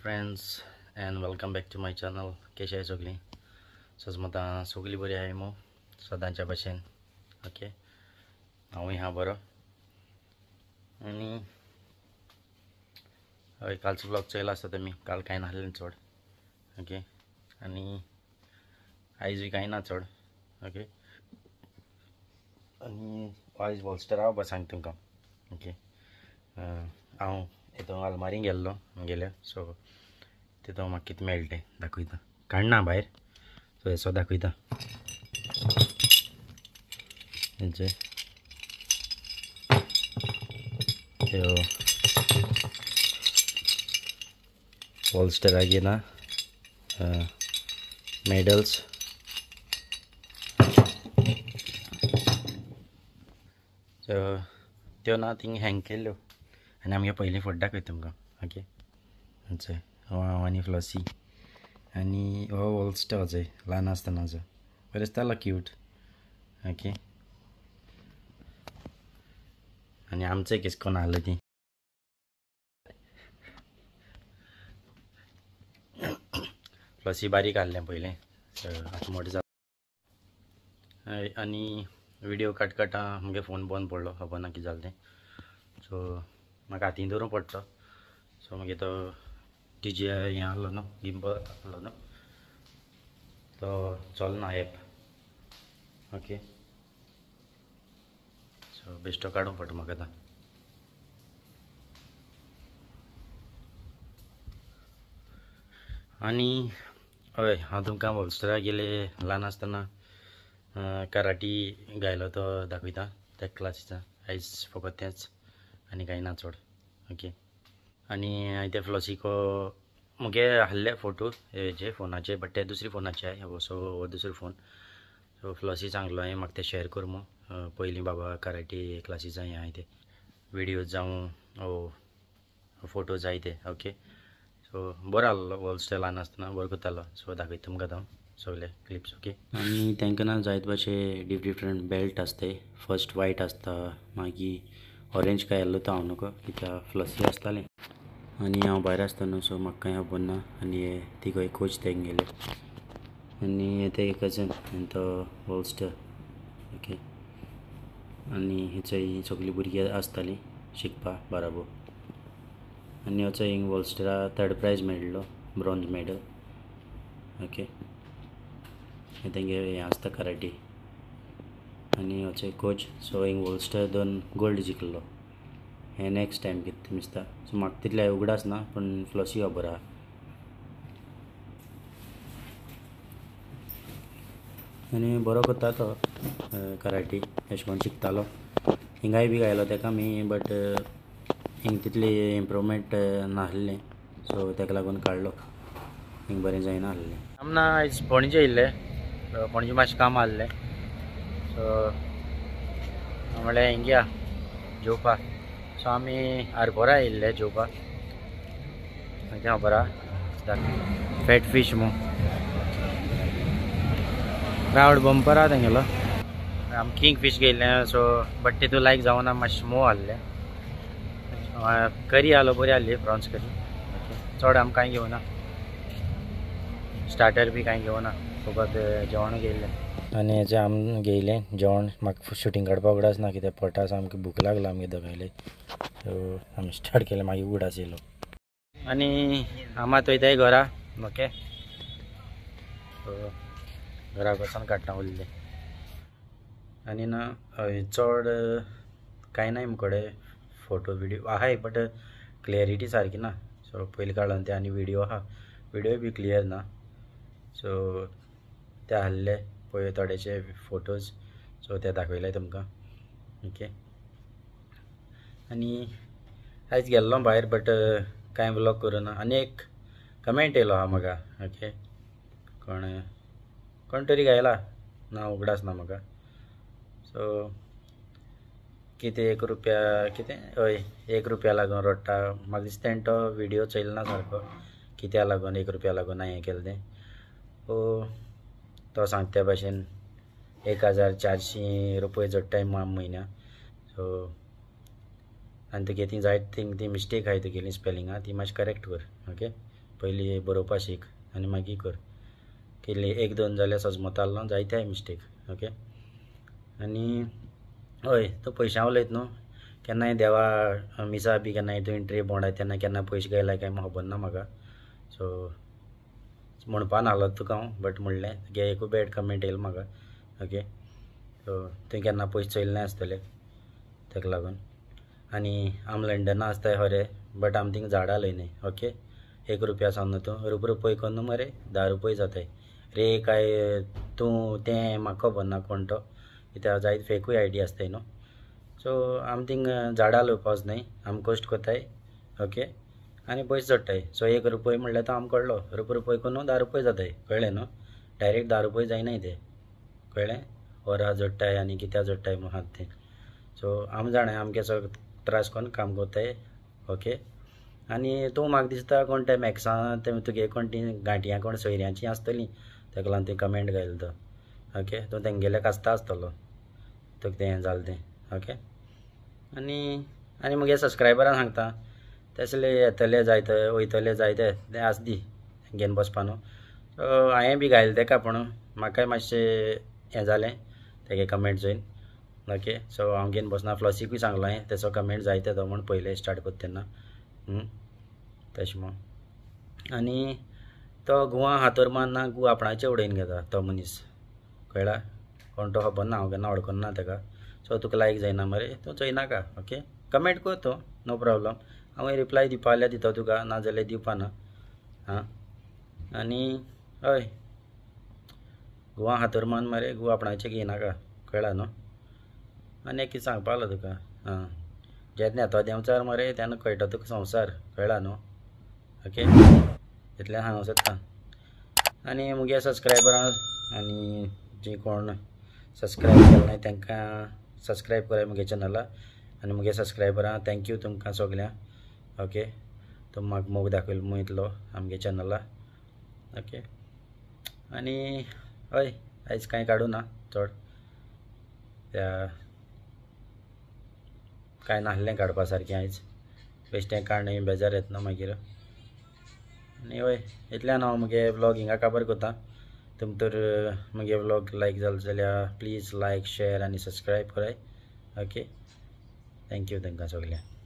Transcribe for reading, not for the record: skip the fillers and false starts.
Friends and welcome back to my channel. कशी आहे सगळी? सो मग सगळी बरी आहे मग सदांच्या भाशेन. ओके, हांवूय हा बरो. आणि हय कालचो ब्लॉग चयला आसता तुमी. काल कांय नासलें चड. ओके, आणि आयजूय कांय ना चड. ओके, आणि आयज वॉल्स्टर हांव सांग तुमकां. ओके, हांव हितून आलमारीन गेल्लो गेल्या. सो तिथं म्हाका कितें मेळटा दाखयता. काडना भायर. सो हेसो दाखयता. हेंचे ह्यो वॉल्स्टराचे ना मेडल्स. सो त्यो ना थिंग हँग केल्ल्यो. आनी आमगे पयलीं फोटो दाखयता तुमकां. ओके, हेंचे हांव आनी फ्लॉसी. आनी हो वॉल्स्टर चोय ल्हान आसतनाचो बरें दिसतालो क्यूट. ओके, आनी आमचें किस कोन्न आहलें ती फ्लॉसी बारीक आहलें पयलें. आतां मोठें जालें. आनी विडियो काडटा म्हगे फोन बंद पडलो. खबर ना कितें जालें तें. सो म्हाका हातीन धरूंक पडटा. सो मागीर तो टीजे हें आहलो न्हू, गिम्बल आहलो न्हू, तो चलना एप. ओके, सो बेश्टो काडूंक पडटा म्हाका आतां. आनी हय हांव तुमकां वॉल्स्टराक गेले ल्हान आसतना कराटी गायलो तो दाखयता. त्या क्लासीचा आयज फकत तेंच आनी कांय ना चड. ओके, आनी हांवें त्या फ्लॉसीको मुगे आहले फोटो हेजे फोनाचे, बट ते दुसरे फोनाचे आहाय. सो हो दुसरो फोन. सो फ्लॉसी सांगलो हांवें म्हाका ते शेअर कर मग. पयलीं बाबा कराटे क्लासीचा हें आहाय ते विडियोज जावं फोटोज आहाय ते. ओके, सो बरो आहलो वॉल्स्टर ल्हान आसतना बरो करतालो. सो दाखयता तुमकां हांव सगळे क्लिप्स. ओके, आनी तांकां ना जायते भाशेन डिफरंट बेल्ट आसताय. फर्स्ट वायट आसता, मागीर ऑरेंज काय येल्लो तो हांव नको, कित्याक फ्लॉसी आसतालें आनी हांव भायर आसता न्हू. सो म्हाका कांय खबर ना. आनी हे तिगोय कोच तेंगेले आनी हे ते कजन आनी तो वॉल्स्टर. ओके, आनी ही चोय सगळीं भुरगीं आसतालीं शिकपा बाराबो. आनी हो चोय हिंग वॉल्स्टरा थर्ड प्रायज मेळ्ळो, ब्रॉन्ज मेडल. ओके, हे तेंगे हें आसता कराटे. आनी हो चोय कोच. सो हिंग वॉल्स्टर 2 गोल्ड जिखलो. हे नेक्स्ट टायम कितें दिसता. सो म्हाका तितलें उगडास ना, पूण फ्लॉसी खबर आहा. आनी बरो करता तो कराटे. अशें करून शिकतालो. हिंगाय बी गायलो तेका मी, बट हिंग तितली इम्प्रूवमेंट नासलें. सो तेका लागून काडलो. हिंग बरें जायना आहलें. आमना आयज पणजे येयल्ले. पणजे मातशें काम आहलें. सो म्हणलें हिंग या जेवपाक. सो आमी आरपोरा येयल्ले जेवपाक. कितें खबर आहा, फॅट फीश मू क्राउड बंपर आहा तेंगेलो. आमी किंग फीश घेयल्लें. सो बट तितू लायक जावना, मातशें मोव आहलें. करी आहलो, बरी आहली प्रॉन्स करी. चड आमी कांय घेवना, स्टार्टर बी कांय घेवना, फकत जेवण घेयल्लें. आनी हेजें आमी घेयलें जेवण. म्हाका शुटींग काडपाक उगडास ना, कित्याक पोटा सामकी भूक लागला आमगे दोगांयले. सो आमी स्टार्ट केलें, मागीर उगडास येयलो. आनी आमात वयताय घरा. ओके, सो घरा बसून काडटा उरलें. आनी ना चड कांय नाय मुकोडे फोटो विडियो आहाय, बट क्लियरिटी सारकी ना. सो पयलीं काडलो ते आनी विडियो आहा, विडियोय बी क्लियर ना. सो ते आहले पळय थोडेशे फोटोज. सो ते दाखयले तुमकां. ओके, आनी आयज गेल्लो भायर, बट कांय व्लॉग करूना. आनी एक कमेंट येयलो आहा म्हाका. ओके, कोण तरी गायला ना, उगडास ना म्हाका. सो कितें 1 रुपया कितें हय 1 रुपया लागून रडटा. म्हाका दिसता तो विडियो चयलना सारको, कित्या लागून 1 रुपया लागून हांवें केलें तें. तो सांगता त्या भाशेन 1400 रुपये जोडटाय म्हयन्याक. सो आनी तुगे ती जायत ती मिस्टेक आहाय तुगेली स्पेलिंगा, ती मातशी करेक्ट कर. ओके, पयलीं बरोवपा शीक आनी मागीर कर. केली 1-2 जाल्यार सजमतालो जायते मिस्टेक. ओके. आनी हय तूं पयशां उलयता न्हू, केन्नाय देवा मिसा बी केन्नाय तूं एंट्री बोंडाय तेन्ना केन्ना पयशे गायलाय काय खबर ना म्हाका. सो म्हणपा नाहलो तुका हांव, बट म्हणलें तुगे एकू बॅड कमेंट येयला म्हाका. ओके. सो तुवें केन्ना पयशे चोयले आसतले ताका लागून. आनी आम लंडना आसताय खरें, बट आम थिंग झाडां लयनाय. ओके. 1 रुपया सावन न्हू तूं रुपय कोन्न न्हू मरे 10 रुपये जाताय रे. काय तूं तें म्हाका खबर ना कोण तो, कित्याक जायत फेकूय आयडी आसताय न्हू. सो आम थिंग झाडां लावपा वचनाय, आम कश्ट कोत्ताय. ओके. आनी पयशे जोडटाय. सो 1 रुपया म्हणल्यार तो आमकां कळ्ळो, रुपय कोन्न 10 रुपये जाताय. कळ्ळें न्हू. डायरेक्ट 10 रुपये जायनाय ते. कळ्ळें. वरां जोडटाय आनी कित्या जोडटाय म्हूण आहात तें. सो आम जाणाय आमगे सगळे त्रास कोन्न काम कोत्ताय. ओके. आनी तूं म्हाका दिसता कोण ते मॅक्सा ते तुगे कोण ती गांठयां कोण सोयऱ्यांची आसतलीं ताका लागून तुवें कमेंट घायलो तो. ओके. तूं तेंगेले कास्ता आसतलो तुका तें जालें तें. ओके. आनी मुगे सबस्क्रायबरां सांगता तसले येतले जायते वयतले जायते ते आसदी घेवन बसपा न्हू. सो हांवें बी घायलें तेका पूण म्हाकाय मातशें हें जालें तेगे कमेंट जोयन. ओके. सो हांव घेवन बसना. फ्लॉसीकूय सांगलो हांवें तेचो कमेंट जायते तो म्हूण पयलें स्टार्ट कोत्ता तेन्ना. तशें म्हूण. आनी तो गुवा हातोर मारना, गू आपणाचें उडयन घेता तो मनीस. कळ्ळा. कोण तो खबर ना, हांव केन्ना वळखून ना ताका. सो तुका लायक जायना मरे तूं चोयनाका. ओके. कमेंट कर तूं, नो प्रॉब्लम. हांव रिप्लाय दिवपा जाल्यार दिता तुका, नाजाल्यार दिवपा ना. हां. आनी हय गुवा हातोर मान मरे, गू आपणाचें घेयनाका. कळ्ळा न्हू. आनी एक कितें सांगपा आसलो तुका. हां. जेन्ना येतो देंवचार मरे तेन्ना कळटा तुका संवसार. कळ्ळा न्हू. ओके. इतलें सांगूंक सोदता. आनी मुगे सबस्क्रायबरां आनी जी कोण सबस्क्रायब केलनाय तांकां सबस्क्रायब कराय मुगे चॅनला. आनी मुगे सबस्क्रायबरां थँक्यू तुमकां सगल्यांक. ओके. तुमी म्हाका मोग दाखयलो म्हूण इतलो आमगे चॅनला. ओके. आनी हय आयज कांय काडूं ना चड, त्या कांय नासलें काडपा सारकें आयज. बेश्टें काडून बेजार येतना मागीर. आनी हय इतल्यान हांव मुगे व्लॉग हिंगा काबार कोत्ता. तुमकां तर मुगे व्लॉग लायक जालो जाल्यार प्लीज लायक शेअर आनी सबस्क्रायब कराय. ओके. थँक्यू तुमकां सगल्यांक.